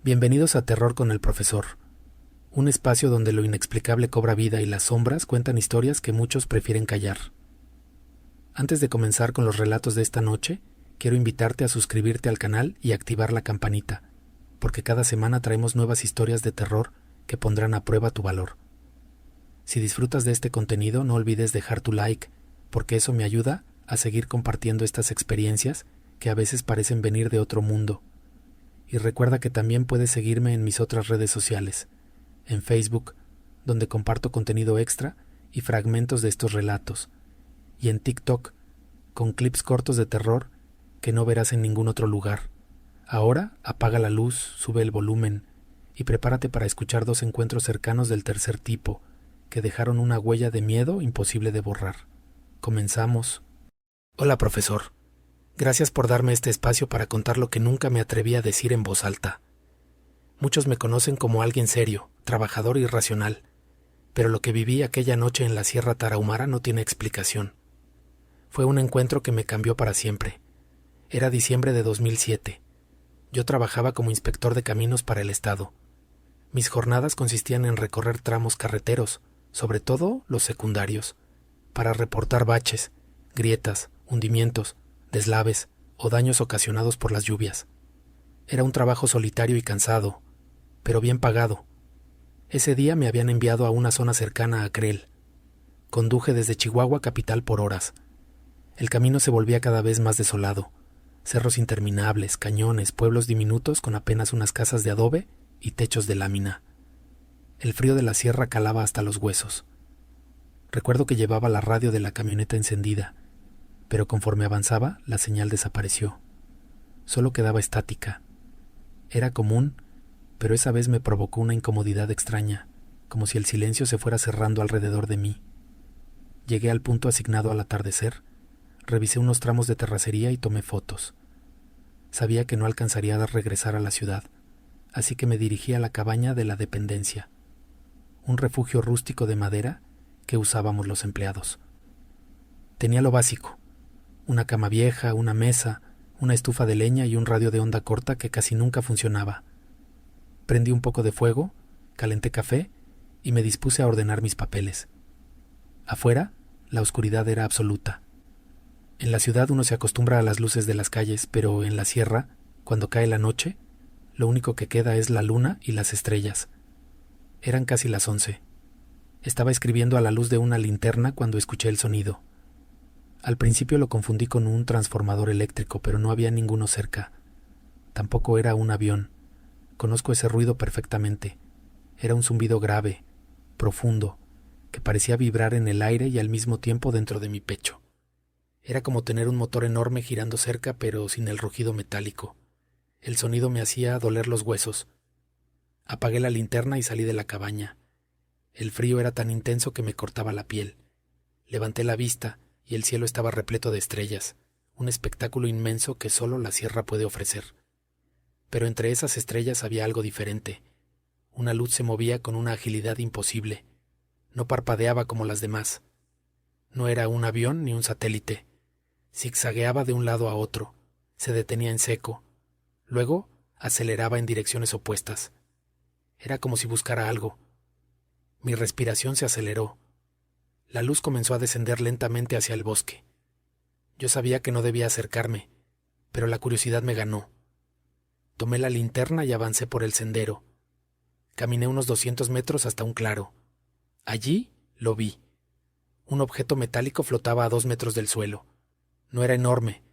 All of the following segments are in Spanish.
Bienvenidos a Terror con el Profesor, un espacio donde lo inexplicable cobra vida y las sombras cuentan historias que muchos prefieren callar. Antes de comenzar con los relatos de esta noche, quiero invitarte a suscribirte al canal y activar la campanita, porque cada semana traemos nuevas historias de terror que pondrán a prueba tu valor. Si disfrutas de este contenido, no olvides dejar tu like, porque eso me ayuda a seguir compartiendo estas experiencias que a veces parecen venir de otro mundo. Y recuerda que también puedes seguirme en mis otras redes sociales, en Facebook, donde comparto contenido extra y fragmentos de estos relatos, y en TikTok, con clips cortos de terror que no verás en ningún otro lugar. Ahora apaga la luz, sube el volumen y prepárate para escuchar dos encuentros cercanos del tercer tipo, que dejaron una huella de miedo imposible de borrar. Comenzamos. Hola, profesor. Gracias por darme este espacio para contar lo que nunca me atreví a decir en voz alta. Muchos me conocen como alguien serio, trabajador y racional, pero lo que viví aquella noche en la Sierra Tarahumara no tiene explicación. Fue un encuentro que me cambió para siempre. Era diciembre de 2007. Yo trabajaba como inspector de caminos para el estado. Mis jornadas consistían en recorrer tramos carreteros, sobre todo los secundarios, para reportar baches, grietas, hundimientos, deslaves o daños ocasionados por las lluvias. Era un trabajo solitario y cansado, pero bien pagado. Ese día me habían enviado a una zona cercana a Creel. Conduje desde Chihuahua capital por horas. El camino se volvía cada vez más desolado. Cerros interminables, cañones, pueblos diminutos con apenas unas casas de adobe y techos de lámina. El frío de la sierra calaba hasta los huesos. Recuerdo que llevaba la radio de la camioneta encendida, pero conforme avanzaba, la señal desapareció. Solo quedaba estática. Era común, pero esa vez me provocó una incomodidad extraña, como si el silencio se fuera cerrando alrededor de mí. Llegué al punto asignado al atardecer, revisé unos tramos de terracería y tomé fotos. Sabía que no alcanzaría a regresar a la ciudad, así que me dirigí a la cabaña de la dependencia, un refugio rústico de madera que usábamos los empleados. Tenía lo básico: una cama vieja, una mesa, una estufa de leña y un radio de onda corta que casi nunca funcionaba. Prendí un poco de fuego, calenté café y me dispuse a ordenar mis papeles. Afuera, la oscuridad era absoluta. En la ciudad uno se acostumbra a las luces de las calles, pero en la sierra, cuando cae la noche, lo único que queda es la luna y las estrellas. Eran casi las 11. Estaba escribiendo a la luz de una linterna cuando escuché el sonido. Al principio lo confundí con un transformador eléctrico, pero no había ninguno cerca. Tampoco era un avión. Conozco ese ruido perfectamente. Era un zumbido grave, profundo, que parecía vibrar en el aire y al mismo tiempo dentro de mi pecho. Era como tener un motor enorme girando cerca, pero sin el rugido metálico. El sonido me hacía doler los huesos. Apagué la linterna y salí de la cabaña. El frío era tan intenso que me cortaba la piel. Levanté la vista y el cielo estaba repleto de estrellas, un espectáculo inmenso que solo la sierra puede ofrecer. Pero entre esas estrellas había algo diferente. Una luz se movía con una agilidad imposible. No parpadeaba como las demás. No era un avión ni un satélite. Zigzagueaba de un lado a otro, se detenía en seco, luego aceleraba en direcciones opuestas. Era como si buscara algo. Mi respiración se aceleró. La luz comenzó a descender lentamente hacia el bosque. Yo sabía que no debía acercarme, pero la curiosidad me ganó. Tomé la linterna y avancé por el sendero. Caminé unos 200 metros hasta un claro. Allí lo vi. Un objeto metálico flotaba a 2 metros del suelo. No era enorme,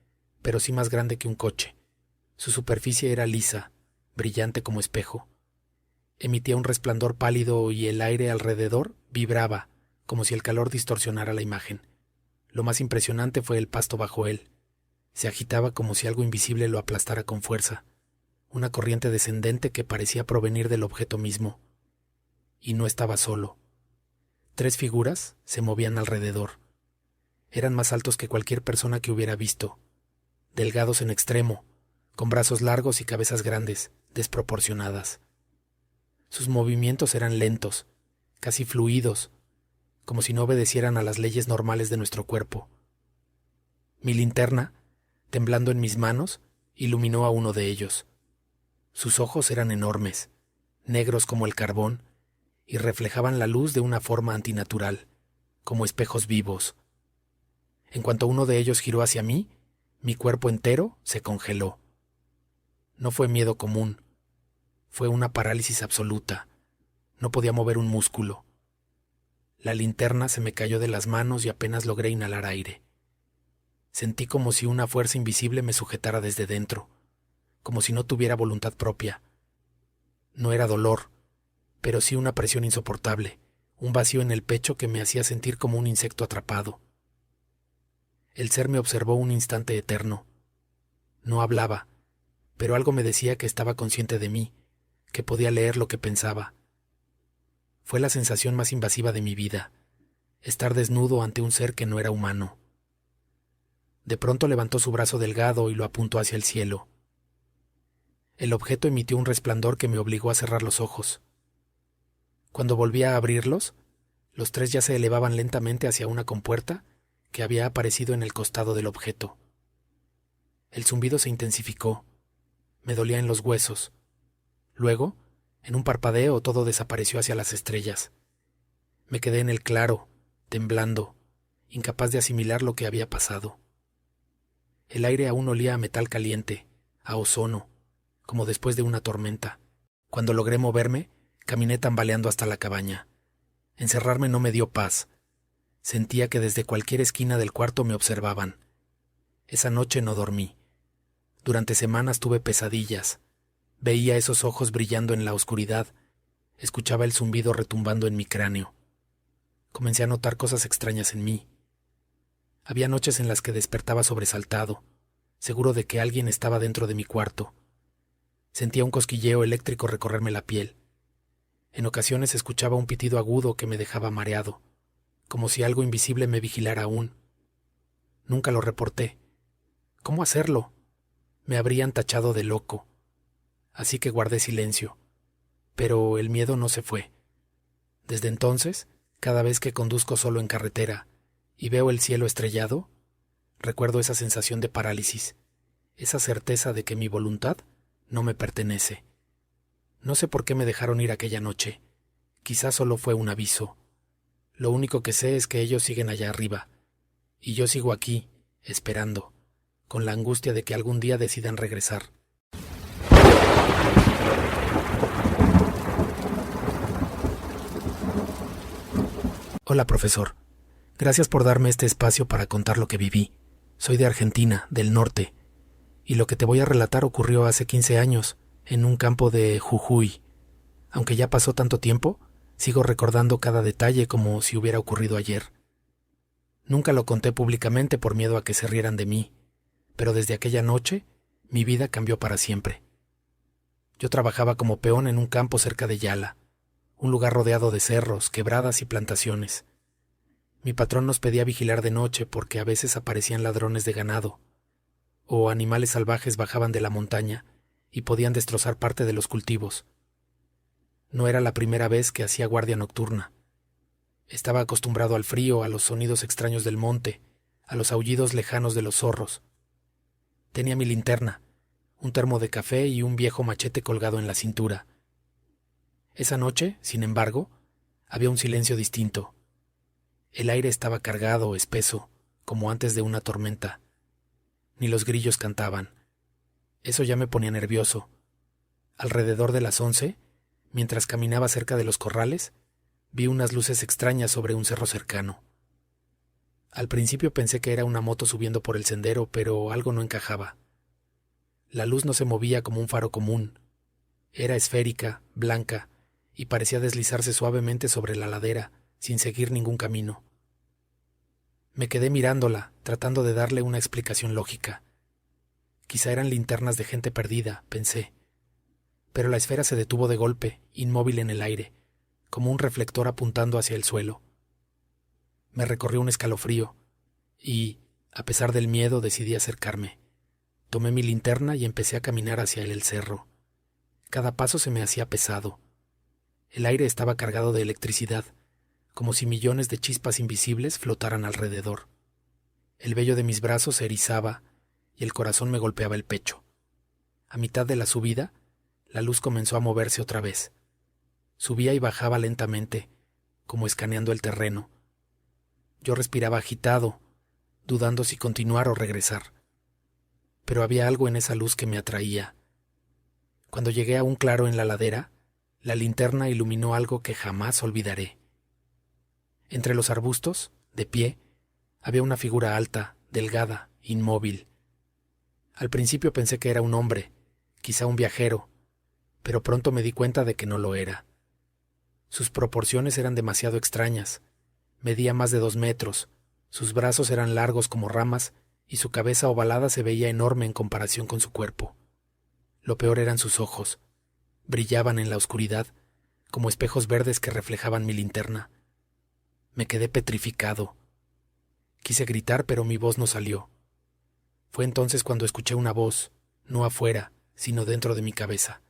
pero sí más grande que un coche. Su superficie era lisa, brillante como espejo. Emitía un resplandor pálido y el aire alrededor vibraba, como si el calor distorsionara la imagen. Lo más impresionante fue el pasto bajo él. Se agitaba como si algo invisible lo aplastara con fuerza, una corriente descendente que parecía provenir del objeto mismo. Y no estaba solo. 3 figuras se movían alrededor. Eran más altos que cualquier persona que hubiera visto, delgados en extremo, con brazos largos y cabezas grandes, desproporcionadas. Sus movimientos eran lentos, casi fluidos, como si no obedecieran a las leyes normales de nuestro cuerpo. Mi linterna, temblando en mis manos, iluminó a uno de ellos. Sus ojos eran enormes, negros como el carbón, y reflejaban la luz de una forma antinatural, como espejos vivos. En cuanto uno de ellos giró hacia mí, mi cuerpo entero se congeló. No fue miedo común, fue una parálisis absoluta. No podía mover un músculo. La linterna se me cayó de las manos y apenas logré inhalar aire. Sentí como si una fuerza invisible me sujetara desde dentro, como si no tuviera voluntad propia. No era dolor, pero sí una presión insoportable, un vacío en el pecho que me hacía sentir como un insecto atrapado. El ser me observó un instante eterno. No hablaba, pero algo me decía que estaba consciente de mí, que podía leer lo que pensaba. Fue la sensación más invasiva de mi vida, estar desnudo ante un ser que no era humano. De pronto levantó su brazo delgado y lo apuntó hacia el cielo. El objeto emitió un resplandor que me obligó a cerrar los ojos. Cuando volví a abrirlos, los tres ya se elevaban lentamente hacia una compuerta que había aparecido en el costado del objeto. El zumbido se intensificó. Me dolía en los huesos. Luego, en un parpadeo, todo desapareció hacia las estrellas. Me quedé en el claro, temblando, incapaz de asimilar lo que había pasado. El aire aún olía a metal caliente, a ozono, como después de una tormenta. Cuando logré moverme, caminé tambaleando hasta la cabaña. Encerrarme no me dio paz. Sentía que desde cualquier esquina del cuarto me observaban. Esa noche no dormí. Durante semanas tuve pesadillas. Veía esos ojos brillando en la oscuridad. Escuchaba el zumbido retumbando en mi cráneo. Comencé a notar cosas extrañas en mí. Había noches en las que despertaba sobresaltado, seguro de que alguien estaba dentro de mi cuarto. Sentía un cosquilleo eléctrico recorrerme la piel. En ocasiones escuchaba un pitido agudo que me dejaba mareado, como si algo invisible me vigilara aún. Nunca lo reporté. ¿Cómo hacerlo? Me habrían tachado de loco. Así que guardé silencio. Pero el miedo no se fue. Desde entonces, cada vez que conduzco solo en carretera y veo el cielo estrellado, recuerdo esa sensación de parálisis, esa certeza de que mi voluntad no me pertenece. No sé por qué me dejaron ir aquella noche. Quizás solo fue un aviso. Lo único que sé es que ellos siguen allá arriba, y yo sigo aquí, esperando, con la angustia de que algún día decidan regresar. Hola, profesor. Gracias por darme este espacio para contar lo que viví. Soy de Argentina, del norte, y lo que te voy a relatar ocurrió hace 15 años, en un campo de Jujuy. Aunque ya pasó tanto tiempo, sigo recordando cada detalle como si hubiera ocurrido ayer. Nunca lo conté públicamente por miedo a que se rieran de mí, pero desde aquella noche mi vida cambió para siempre. Yo trabajaba como peón en un campo cerca de Yala, un lugar rodeado de cerros, quebradas y plantaciones. Mi patrón nos pedía vigilar de noche porque a veces aparecían ladrones de ganado, o animales salvajes bajaban de la montaña y podían destrozar parte de los cultivos. No era la primera vez que hacía guardia nocturna. Estaba acostumbrado al frío, a los sonidos extraños del monte, a los aullidos lejanos de los zorros. Tenía mi linterna, un termo de café y un viejo machete colgado en la cintura. Esa noche, sin embargo, había un silencio distinto. El aire estaba cargado, espeso, como antes de una tormenta. Ni los grillos cantaban. Eso ya me ponía nervioso. Alrededor de las 11, mientras caminaba cerca de los corrales, vi unas luces extrañas sobre un cerro cercano. Al principio pensé que era una moto subiendo por el sendero, pero algo no encajaba. La luz no se movía como un faro común. Era esférica, blanca, y parecía deslizarse suavemente sobre la ladera, sin seguir ningún camino. Me quedé mirándola, tratando de darle una explicación lógica. Quizá eran linternas de gente perdida, pensé. Pero la esfera se detuvo de golpe, inmóvil en el aire, como un reflector apuntando hacia el suelo. Me recorrió un escalofrío, y, a pesar del miedo, decidí acercarme. Tomé mi linterna y empecé a caminar hacia el cerro. Cada paso se me hacía pesado. El aire estaba cargado de electricidad, como si millones de chispas invisibles flotaran alrededor. El vello de mis brazos se erizaba y el corazón me golpeaba el pecho. A mitad de la subida, La luz comenzó a moverse otra vez. Subía y bajaba lentamente, como escaneando el terreno. Yo respiraba agitado, dudando si continuar o regresar. Pero había algo en esa luz que me atraía. Cuando llegué a un claro en la ladera, la linterna iluminó algo que jamás olvidaré. Entre los arbustos, de pie, había una figura alta, delgada, inmóvil. Al principio pensé que era un hombre, quizá un viajero, pero pronto me di cuenta de que no lo era. Sus proporciones eran demasiado extrañas. Medía más de 2 metros, sus brazos eran largos como ramas y su cabeza ovalada se veía enorme en comparación con su cuerpo. Lo peor eran sus ojos. Brillaban en la oscuridad, como espejos verdes que reflejaban mi linterna. Me quedé petrificado. Quise gritar, pero mi voz no salió. Fue entonces cuando escuché una voz, no afuera, sino dentro de mi cabeza.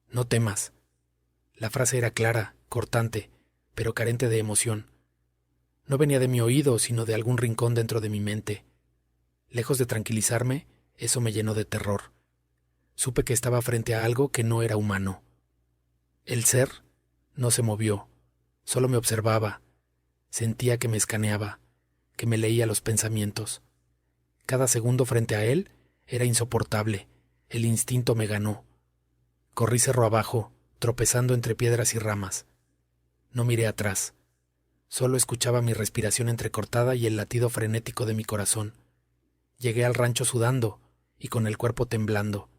«No temas». La frase era clara, cortante, pero carente de emoción. No venía de mi oído, sino de algún rincón dentro de mi mente. Lejos de tranquilizarme, eso me llenó de terror. Supe que estaba frente a algo que no era humano. El ser no se movió, solo me observaba. Sentía que me escaneaba, que me leía los pensamientos. Cada segundo frente a él era insoportable. El instinto me ganó. Corrí cerro abajo, tropezando entre piedras y ramas. No miré atrás. Solo escuchaba mi respiración entrecortada y el latido frenético de mi corazón. Llegué al rancho sudando y con el cuerpo temblando.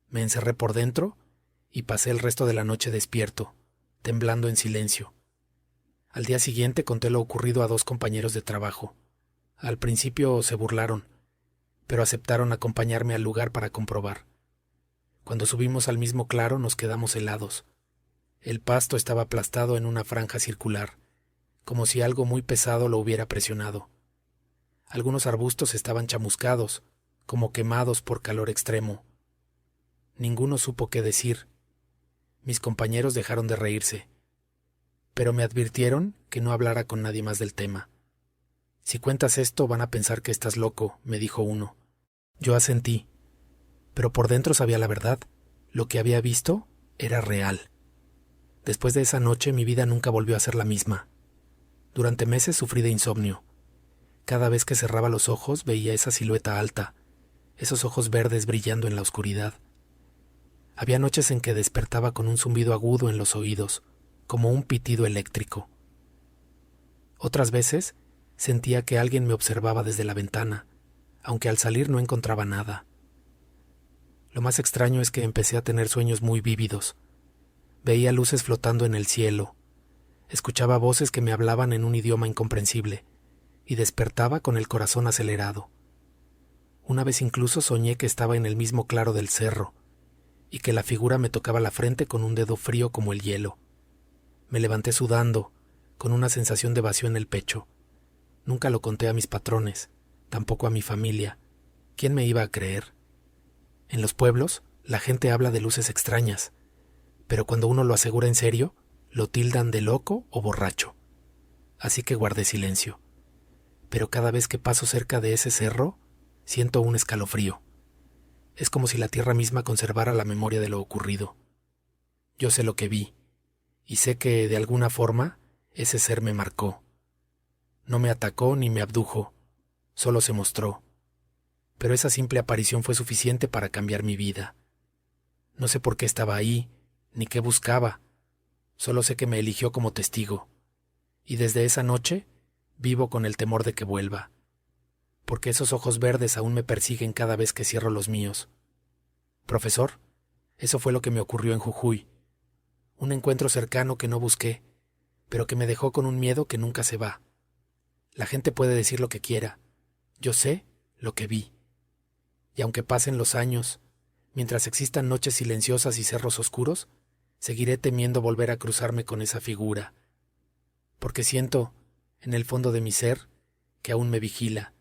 Me encerré por dentro y pasé el resto de la noche despierto, temblando en silencio. Al día siguiente conté lo ocurrido a 2 compañeros de trabajo. Al principio se burlaron, pero aceptaron acompañarme al lugar para comprobar. Cuando subimos al mismo claro nos quedamos helados. El pasto estaba aplastado en una franja circular, como si algo muy pesado lo hubiera presionado. Algunos arbustos estaban chamuscados, como quemados por calor extremo. Ninguno supo qué decir. Mis compañeros dejaron de reírse, pero me advirtieron que no hablara con nadie más del tema. «Si cuentas esto van a pensar que estás loco», me dijo uno. Yo asentí, pero por dentro sabía la verdad. Lo que había visto era real. Después de esa noche mi vida nunca volvió a ser la misma. Durante meses sufrí de insomnio. Cada vez que cerraba los ojos veía esa silueta alta, esos ojos verdes brillando en la oscuridad. Había noches en que despertaba con un zumbido agudo en los oídos, como un pitido eléctrico. Otras veces sentía que alguien me observaba desde la ventana, aunque al salir no encontraba nada. Lo más extraño es que empecé a tener sueños muy vívidos. Veía luces flotando en el cielo, escuchaba voces que me hablaban en un idioma incomprensible, y despertaba con el corazón acelerado. Una vez incluso soñé que estaba en el mismo claro del cerro, y que la figura me tocaba la frente con un dedo frío como el hielo. Me levanté sudando, con una sensación de vacío en el pecho. Nunca lo conté a mis patrones, tampoco a mi familia. ¿Quién me iba a creer? En los pueblos, la gente habla de luces extrañas, pero cuando uno lo asegura en serio, lo tildan de loco o borracho. Así que guardé silencio. Pero cada vez que paso cerca de ese cerro, siento un escalofrío. Es como si la tierra misma conservara la memoria de lo ocurrido. Yo sé lo que vi, y sé que, de alguna forma, ese ser me marcó. No me atacó ni me abdujo, solo se mostró. Pero esa simple aparición fue suficiente para cambiar mi vida. No sé por qué estaba ahí, ni qué buscaba. Solo sé que me eligió como testigo. Y desde esa noche vivo con el temor de que vuelva. Porque esos ojos verdes aún me persiguen cada vez que cierro los míos. Profesor, eso fue lo que me ocurrió en Jujuy. Un encuentro cercano que no busqué, pero que me dejó con un miedo que nunca se va. La gente puede decir lo que quiera. Yo sé lo que vi. Y aunque pasen los años, mientras existan noches silenciosas y cerros oscuros, seguiré temiendo volver a cruzarme con esa figura. Porque siento, en el fondo de mi ser, que aún me vigila,